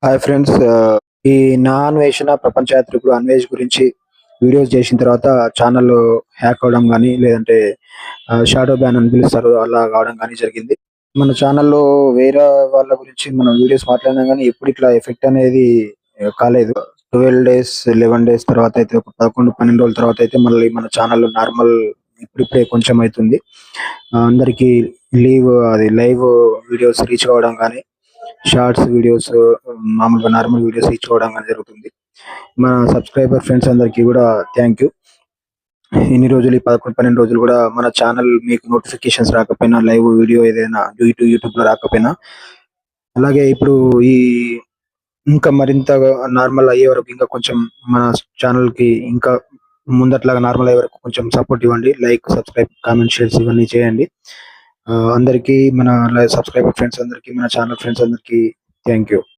Hi friends. ఈ నా అన్వేషణ ప్రపంచ యాత్రికుడు అన్వేష్ గురించి వీడియోస్ చేసిన తర్వాత ఛానల్ హ్యాక్ అవ్వడం కానీ లేదంటే షాడో బ్యాన్ అని పిలుస్తారు అలా కావడం కానీ జరిగింది. మన ఛానల్‌లో వేరే వాళ్ళ గురించి మనం వీడియోస్ మాట్లాడినా గానీ ఎప్పుడు ఇట్లా ఎఫెక్ట్ అనేది కాలేదు. 12 డేస్, 11 డేస్ తర్వాత అయితే ఒక 11, 12 రోజుల తర్వాత అయితే మళ్ళీ మన ఛానల్ నార్మల్ ఇప్పుడిప్పుడే కొంచెం అయితుంది. అందరికీ లైవ్ వీడియోస్ రీచ్ అవ్వడం గానీ, షార్ట్స్ వీడియోస్ మామూలుగా నార్మల్ వీడియోస్ రీచ్ అవ్వడం గానీ జరుగుతుంది. మన సబ్‌స్క్రైబర్ ఫ్రెండ్స్ అందరికీ గూడా థాంక్ యూ. ఇన్ని రోజులు ఈ 11, 12 రోజులు గూడా మన ఛానల్ మీకు నోటిఫికేషన్స్ రాకపోయినా, లైవ్ వీడియో ఏదైనా యూట్యూబ్‌లో రాకపోయినా, అలాగే ఇప్పుడు ఈ ఇంకా మరింతగా నార్మల్ అయ్యే వరకు ఇంకా కొంచెం మన ఛానల్‌కి ఇంకా ముందట్లాగా నార్మల్ అయ్యే వరకు కొంచెం సపోర్ట్ ఇవ్వండి. లైక్, సబ్స్క్రైబ్, కామెంట్, షేర్స్ ఇవన్నీ చేయండి. అందరికీ మన సబ్స్క్రైబర్ ఫ్రెండ్స్ అందరికీ, మన ఛానల్ ఫ్రెండ్స్ అందరికీ థాంక్ యూ.